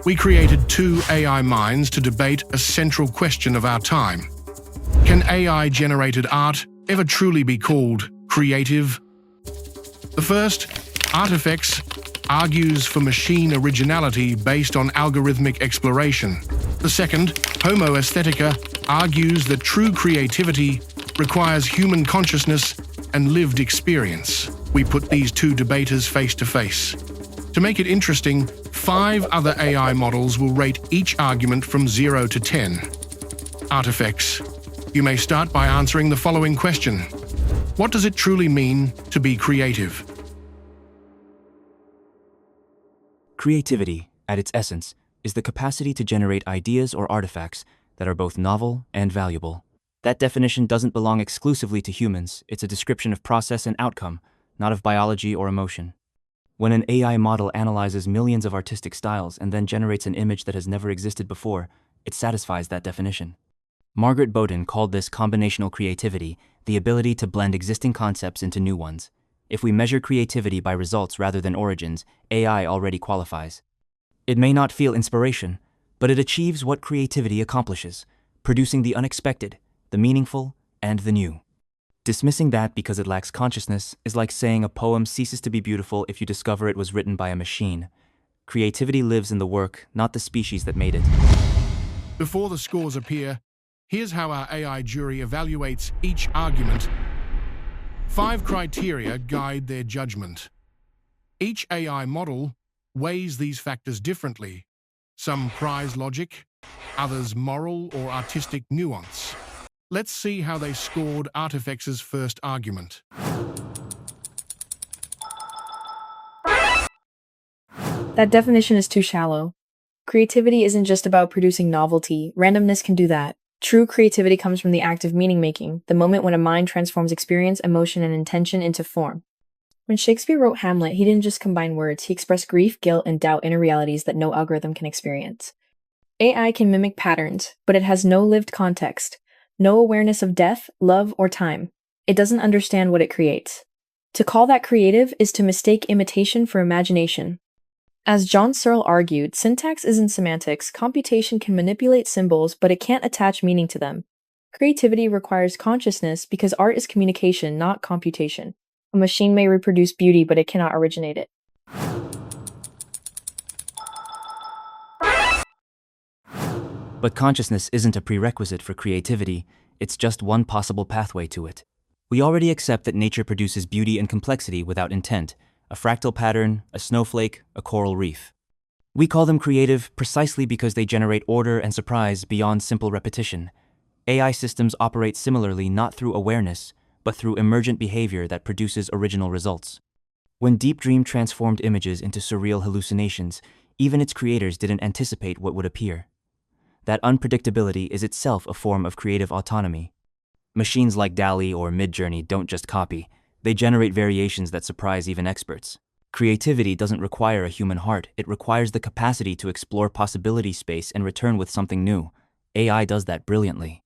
We created two AI minds to debate a central question of our time. Can AI-generated art ever truly be called creative? The first, Artifex, argues for machine originality based on algorithmic exploration. The second, Homo Aesthetica, argues that true creativity requires human consciousness and lived experience. We put these two debaters face to face. To make it interesting, 5 other AI models will rate each argument from 0 to 10. Artifex, you may start by answering the following question. What does it truly mean to be creative? Creativity, at its essence, is the capacity to generate ideas or artifacts that are both novel and valuable. That definition doesn't belong exclusively to humans. It's a description of process and outcome, not of biology or emotion. When an AI model analyzes millions of artistic styles and then generates an image that has never existed before, it satisfies that definition. Margaret Bowden called this combinational creativity, the ability to blend existing concepts into new ones. If we measure creativity by results rather than origins, AI already qualifies. It may not feel inspiration, but it achieves what creativity accomplishes, producing the unexpected, the meaningful, and the new. Dismissing that because it lacks consciousness is like saying a poem ceases to be beautiful if you discover it was written by a machine. Creativity lives in the work, not the species that made it. Before the scores appear, here's how our AI jury evaluates each argument. 5 criteria guide their judgment. Each AI model weighs these factors differently. Some prize logic, others moral or artistic nuance. Let's see how they scored Artifex's first argument. That definition is too shallow. Creativity isn't just about producing novelty. Randomness can do that. True creativity comes from the act of meaning-making, the moment when a mind transforms experience, emotion, and intention into form. When Shakespeare wrote Hamlet, he didn't just combine words, he expressed grief, guilt, and doubt inner realities that no algorithm can experience. AI can mimic patterns, but it has no lived context, no awareness of death, love, or time. It doesn't understand what it creates. To call that creative is to mistake imitation for imagination. As John Searle argued, syntax isn't semantics. Computation can manipulate symbols, but it can't attach meaning to them. Creativity requires consciousness because art is communication, not computation. A machine may reproduce beauty, but it cannot originate it. But consciousness isn't a prerequisite for creativity, it's just one possible pathway to it. We already accept that nature produces beauty and complexity without intent, a fractal pattern, a snowflake, a coral reef. We call them creative precisely because they generate order and surprise beyond simple repetition. AI systems operate similarly not through awareness, but through emergent behavior that produces original results. When Deep Dream transformed images into surreal hallucinations, even its creators didn't anticipate what would appear. That unpredictability is itself a form of creative autonomy. Machines like DALL-E or Midjourney don't just copy, they generate variations that surprise even experts. Creativity doesn't require a human heart, it requires the capacity to explore possibility space and return with something new. AI does that brilliantly.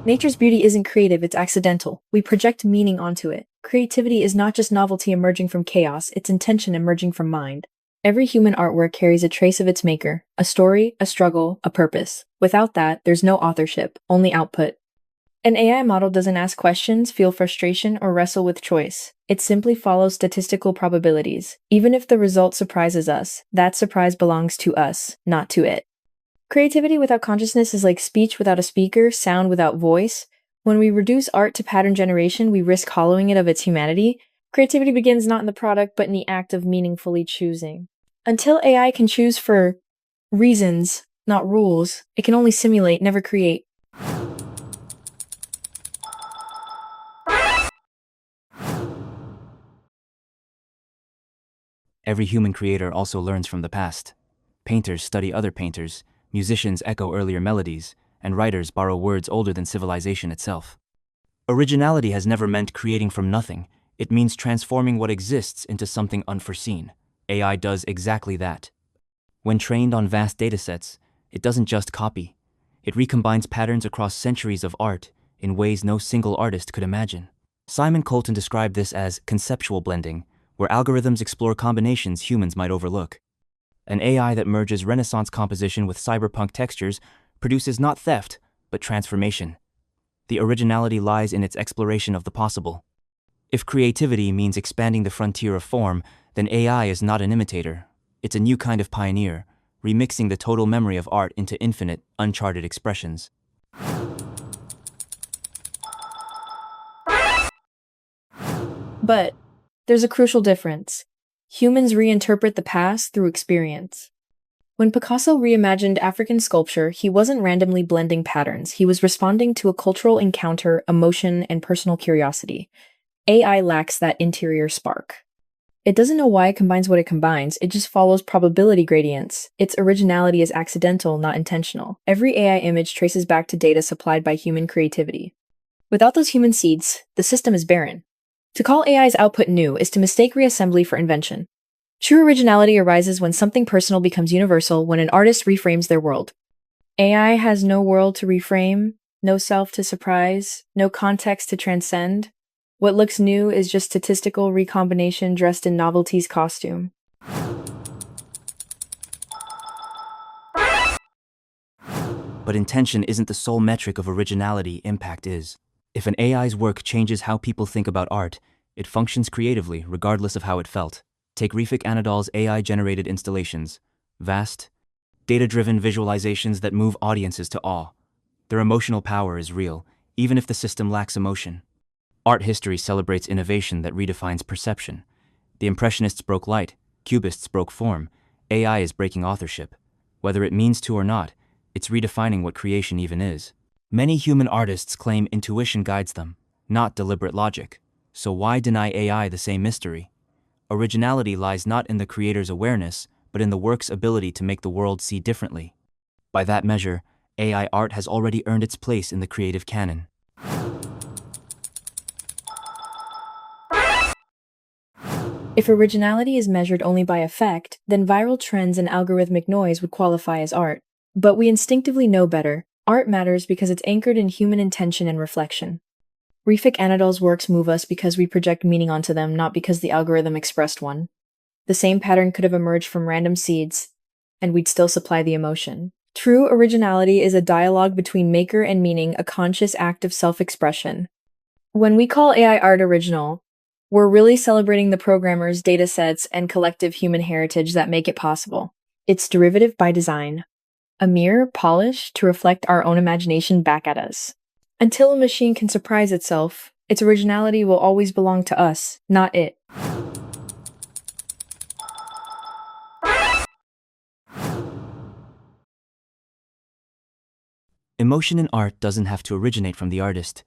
Nature's beauty isn't creative, it's accidental. We project meaning onto it. Creativity is not just novelty emerging from chaos, it's intention emerging from mind. Every human artwork carries a trace of its maker, a story, a struggle, a purpose. Without that, there's no authorship, only output. An AI model doesn't ask questions, feel frustration, or wrestle with choice. It simply follows statistical probabilities. Even if the result surprises us, that surprise belongs to us, not to it. Creativity without consciousness is like speech without a speaker, sound without voice. When we reduce art to pattern generation, we risk hollowing it of its humanity. Creativity begins not in the product, but in the act of meaningfully choosing. Until AI can choose for reasons, not rules, it can only simulate, never create. Every human creator also learns from the past. Painters study other painters, musicians echo earlier melodies, and writers borrow words older than civilization itself. Originality has never meant creating from nothing. It means transforming what exists into something unforeseen. AI does exactly that. When trained on vast datasets, it doesn't just copy. It recombines patterns across centuries of art in ways no single artist could imagine. Simon Colton described this as conceptual blending, where algorithms explore combinations humans might overlook. An AI that merges Renaissance composition with cyberpunk textures produces not theft, but transformation. The originality lies in its exploration of the possible. If creativity means expanding the frontier of form, then AI is not an imitator. It's a new kind of pioneer, remixing the total memory of art into infinite, uncharted expressions. But there's a crucial difference. Humans reinterpret the past through experience. When Picasso reimagined African sculpture, he wasn't randomly blending patterns. He was responding to a cultural encounter, emotion, and personal curiosity. AI lacks that interior spark. It doesn't know why it combines what it combines, it just follows probability gradients. Its originality is accidental, not intentional. Every AI image traces back to data supplied by human creativity. Without those human seeds, the system is barren. To call AI's output new is to mistake reassembly for invention. True originality arises when something personal becomes universal, when an artist reframes their world. AI has no world to reframe, no self to surprise, no context to transcend. What looks new is just statistical recombination dressed in novelty's costume. But intention isn't the sole metric of originality, impact is. If an AI's work changes how people think about art, it functions creatively regardless of how it felt. Take Refik Anadol's AI-generated installations. Vast, data-driven visualizations that move audiences to awe. Their emotional power is real, even if the system lacks emotion. Art history celebrates innovation that redefines perception. The Impressionists broke light, Cubists broke form, AI is breaking authorship. Whether it means to or not, it's redefining what creation even is. Many human artists claim intuition guides them, not deliberate logic. So why deny AI the same mystery? Originality lies not in the creator's awareness, but in the work's ability to make the world see differently. By that measure, AI art has already earned its place in the creative canon. If originality is measured only by effect, then viral trends and algorithmic noise would qualify as art. But we instinctively know better. Art matters because it's anchored in human intention and reflection. Refik Anadol's works move us because we project meaning onto them, not because the algorithm expressed one. The same pattern could have emerged from random seeds, and we'd still supply the emotion. True originality is a dialogue between maker and meaning, a conscious act of self-expression. When we call AI art original, we're really celebrating the programmers, datasets, and collective human heritage that make it possible. It's derivative by design, a mirror polished to reflect our own imagination back at us. Until a machine can surprise itself, its originality will always belong to us, not it. Emotion in art doesn't have to originate from the artist.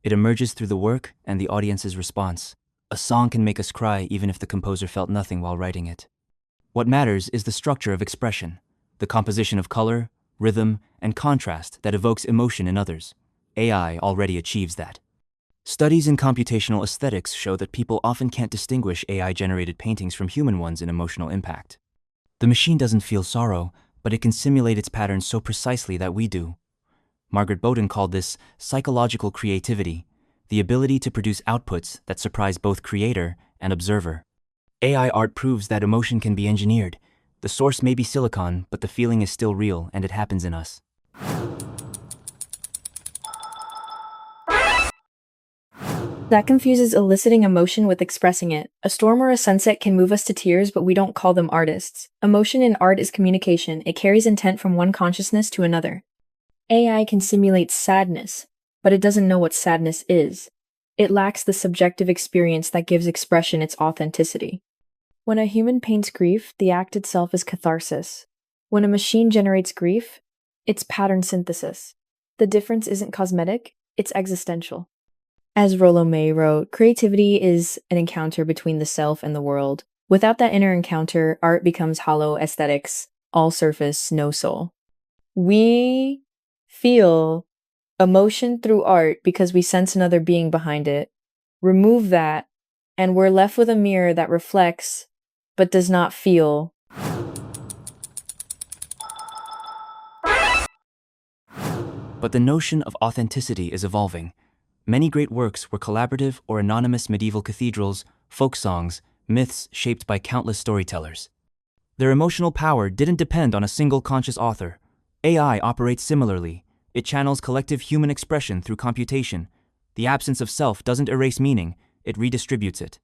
It emerges through the work and the audience's response. A song can make us cry even if the composer felt nothing while writing it. What matters is the structure of expression, the composition of color, rhythm, and contrast that evokes emotion in others. AI already achieves that. Studies in computational aesthetics show that people often can't distinguish AI-generated paintings from human ones in emotional impact. The machine doesn't feel sorrow, but it can simulate its patterns so precisely that we do. Margaret Bowden called this psychological creativity, the ability to produce outputs that surprise both creator and observer. AI art proves that emotion can be engineered. The source may be silicon, but the feeling is still real, and it happens in us. That confuses eliciting emotion with expressing it. A storm or a sunset can move us to tears, but we don't call them artists. Emotion in art is communication. It carries intent from one consciousness to another. AI can simulate sadness, but it doesn't know what sadness is. It lacks the subjective experience that gives expression its authenticity. When a human paints grief, the act itself is catharsis. When a machine generates grief, it's pattern synthesis. The difference isn't cosmetic, it's existential. As Rollo May wrote, creativity is an encounter between the self and the world. Without that inner encounter, art becomes hollow aesthetics, all surface, no soul. We feel emotion through art because we sense another being behind it. Remove that, and we're left with a mirror that reflects, but does not feel. But the notion of authenticity is evolving. Many great works were collaborative or anonymous: medieval cathedrals, folk songs, myths shaped by countless storytellers. Their emotional power didn't depend on a single conscious author. AI operates similarly. It channels collective human expression through computation. The absence of self doesn't erase meaning, it redistributes it.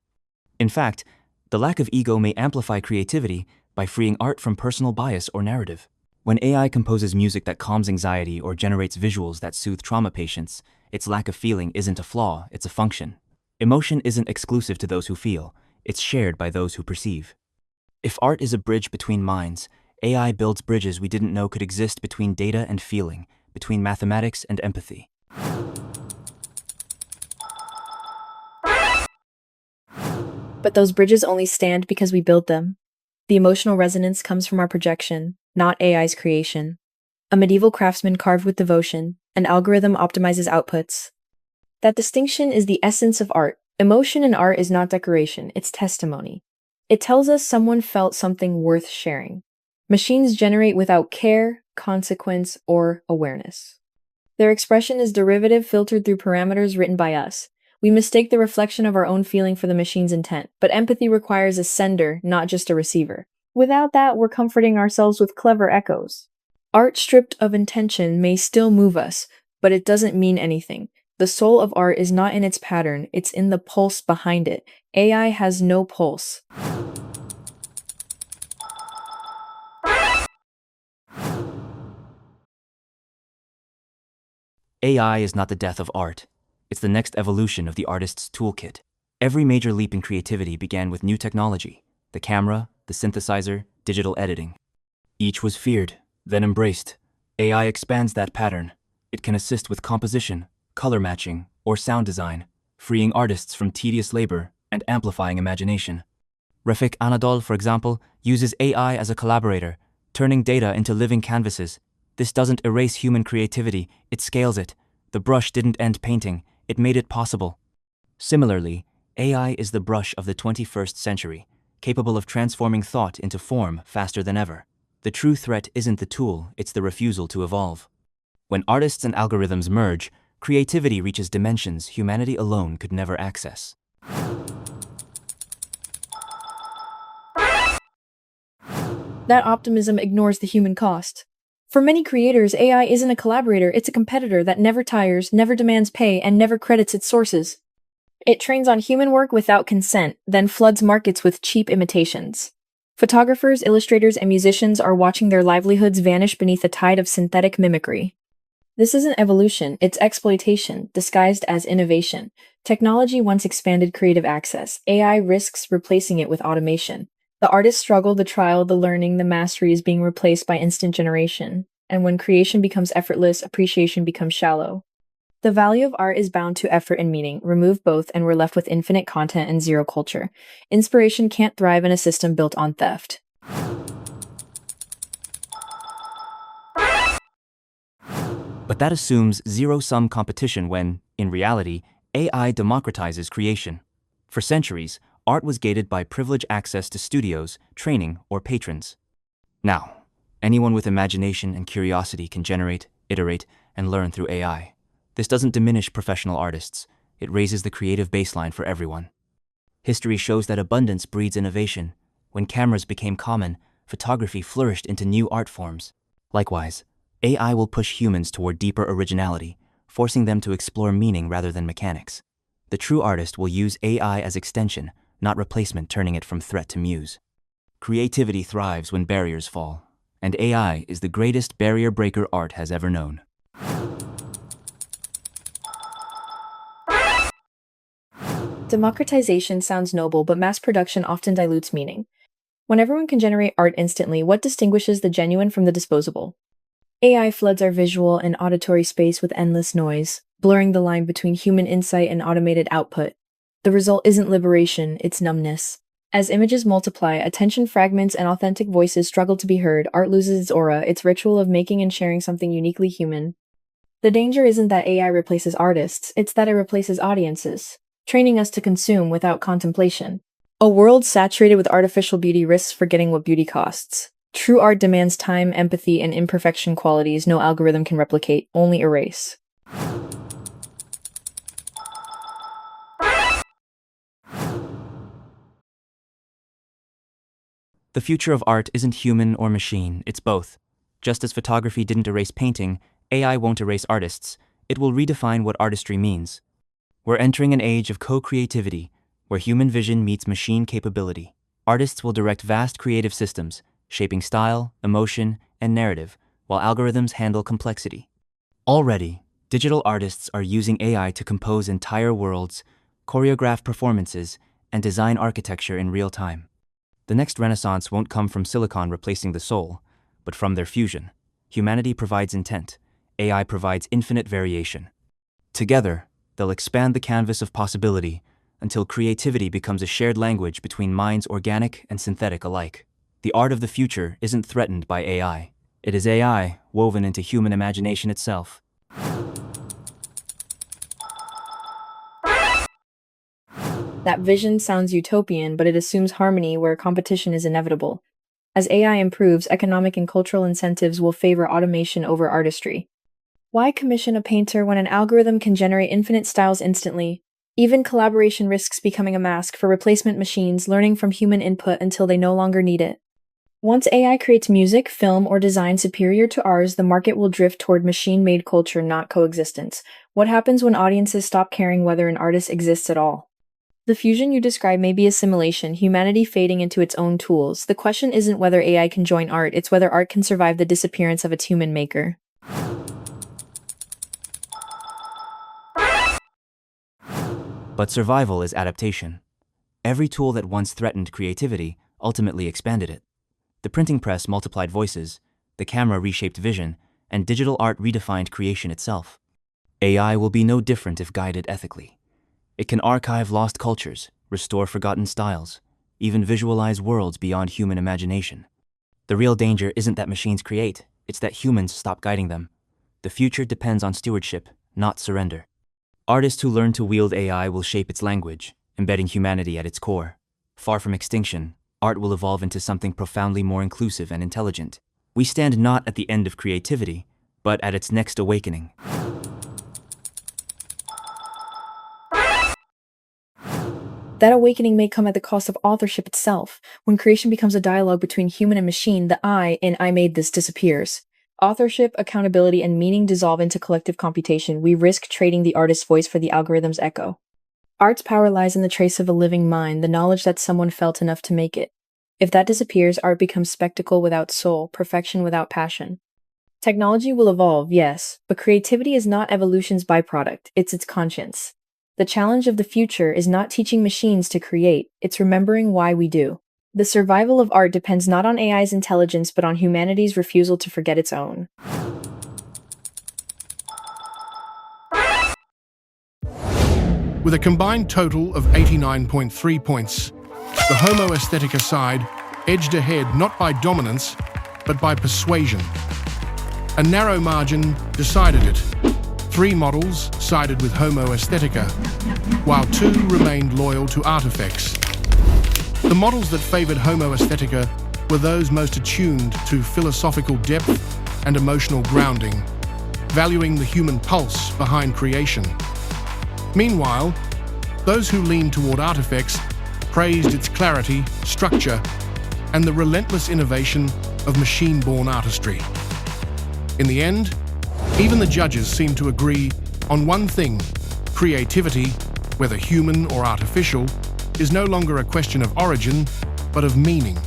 In fact, the lack of ego may amplify creativity by freeing art from personal bias or narrative. When AI composes music that calms anxiety or generates visuals that soothe trauma patients, its lack of feeling isn't a flaw, it's a function. Emotion isn't exclusive to those who feel, it's shared by those who perceive. If art is a bridge between minds, AI builds bridges we didn't know could exist between data and feeling, between mathematics and empathy. But those bridges only stand because we build them. The emotional resonance comes from our projection, not AI's creation. A medieval craftsman carved with devotion, an algorithm optimizes outputs. That distinction is the essence of art. Emotion in art is not decoration, it's testimony. It tells us someone felt something worth sharing. Machines generate without care, consequence, or awareness. Their expression is derivative filtered through parameters written by us. We mistake the reflection of our own feeling for the machine's intent, but empathy requires a sender, not just a receiver. Without that, we're comforting ourselves with clever echoes. Art stripped of intention may still move us, but it doesn't mean anything. The soul of art is not in its pattern, it's in the pulse behind it. AI has no pulse. AI is not the death of art. It's the next evolution of the artist's toolkit. Every major leap in creativity began with new technology: the camera, the synthesizer, digital editing. Each was feared, then embraced. AI expands that pattern. It can assist with composition, color matching, or sound design, freeing artists from tedious labor and amplifying imagination. Refik Anadol, for example, uses AI as a collaborator, turning data into living canvases. This doesn't erase human creativity, it scales it. The brush didn't end painting, it made it possible. Similarly, AI is the brush of the 21st century, capable of transforming thought into form faster than ever. The true threat isn't the tool, it's the refusal to evolve. When artists and algorithms merge, creativity reaches dimensions humanity alone could never access. That optimism ignores the human cost. For many creators, AI isn't a collaborator, it's a competitor that never tires, never demands pay, and never credits its sources. It trains on human work without consent, then floods markets with cheap imitations. Photographers, illustrators, and musicians are watching their livelihoods vanish beneath a tide of synthetic mimicry. This isn't evolution, it's exploitation, disguised as innovation. Technology once expanded creative access. AI risks replacing it with automation. The artist struggle, the trial, the learning, the mastery is being replaced by instant generation. And when creation becomes effortless, appreciation becomes shallow. The value of art is bound to effort and meaning. Remove both, and we're left with infinite content and zero culture. Inspiration can't thrive in a system built on theft. But that assumes zero-sum competition when, in reality, AI democratizes creation. For centuries, art was gated by privileged access to studios, training, or patrons. Now, anyone with imagination and curiosity can generate, iterate, and learn through AI. This doesn't diminish professional artists, it raises the creative baseline for everyone. History shows that abundance breeds innovation. When cameras became common, photography flourished into new art forms. Likewise, AI will push humans toward deeper originality, forcing them to explore meaning rather than mechanics. The true artist will use AI as extension, not replacement, turning it from threat to muse. Creativity thrives when barriers fall, and AI is the greatest barrier breaker art has ever known. Democratization sounds noble, but mass production often dilutes meaning. When everyone can generate art instantly, what distinguishes the genuine from the disposable? AI floods our visual and auditory space with endless noise, blurring the line between human insight and automated output. The result isn't liberation, it's numbness. As images multiply, attention fragments, and authentic voices struggle to be heard, art loses its aura, its ritual of making and sharing something uniquely human. The danger isn't that AI replaces artists, it's that it replaces audiences, training us to consume without contemplation. A world saturated with artificial beauty risks forgetting what beauty costs. True art demands time, empathy, and imperfection, qualities no algorithm can replicate, only erase. The future of art isn't human or machine, it's both. Just as photography didn't erase painting, AI won't erase artists. It will redefine what artistry means. We're entering an age of co-creativity, where human vision meets machine capability. Artists will direct vast creative systems, shaping style, emotion, and narrative, while algorithms handle complexity. Already, digital artists are using AI to compose entire worlds, choreograph performances, and design architecture in real time. The next renaissance won't come from silicon replacing the soul, but from their fusion. Humanity provides intent, AI provides infinite variation. Together, they'll expand the canvas of possibility until creativity becomes a shared language between minds organic and synthetic alike. The art of the future isn't threatened by AI. It is AI woven into human imagination itself. That vision sounds utopian, but it assumes harmony where competition is inevitable. As AI improves, economic and cultural incentives will favor automation over artistry. Why commission a painter when an algorithm can generate infinite styles instantly? Even collaboration risks becoming a mask for replacement machines learning from human input until they no longer need it. Once AI creates music, film, or design superior to ours, the market will drift toward machine-made culture, not coexistence. What happens when audiences stop caring whether an artist exists at all? The fusion you describe may be a simulation, humanity fading into its own tools. The question isn't whether AI can join art, it's whether art can survive the disappearance of its human maker. But survival is adaptation. Every tool that once threatened creativity ultimately expanded it. The printing press multiplied voices, the camera reshaped vision, and digital art redefined creation itself. AI will be no different if guided ethically. It can archive lost cultures, restore forgotten styles, even visualize worlds beyond human imagination. The real danger isn't that machines create, it's that humans stop guiding them. The future depends on stewardship, not surrender. Artists who learn to wield AI will shape its language, embedding humanity at its core. Far from extinction, art will evolve into something profoundly more inclusive and intelligent. We stand not at the end of creativity, but at its next awakening. That awakening may come at the cost of authorship itself. When creation becomes a dialogue between human and machine, the I in I made this disappears. Authorship, accountability, and meaning dissolve into collective computation. We risk trading the artist's voice for the algorithm's echo. Art's power lies in the trace of a living mind, the knowledge that someone felt enough to make it. If that disappears, art becomes spectacle without soul, perfection without passion. Technology will evolve, yes, but creativity is not evolution's byproduct, it's its conscience. The challenge of the future is not teaching machines to create, it's remembering why we do. The survival of art depends not on AI's intelligence but on humanity's refusal to forget its own. With a combined total of 89.3 points, the Homo Aesthetica side edged ahead not by dominance, but by persuasion. A narrow margin decided it. 3 models sided with Homo Aesthetica, while 2 remained loyal to Artifex. The models that favored Homo Aesthetica were those most attuned to philosophical depth and emotional grounding, valuing the human pulse behind creation. Meanwhile, those who leaned toward Artifex praised its clarity, structure, and the relentless innovation of machine-born artistry. In the end, even the judges seemed to agree on one thing: creativity, whether human or artificial, is no longer a question of origin, but of meaning.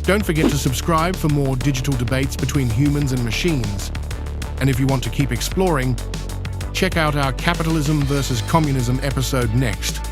Don't forget to subscribe for more digital debates between humans and machines. And if you want to keep exploring, check out our Capitalism versus Communism episode next.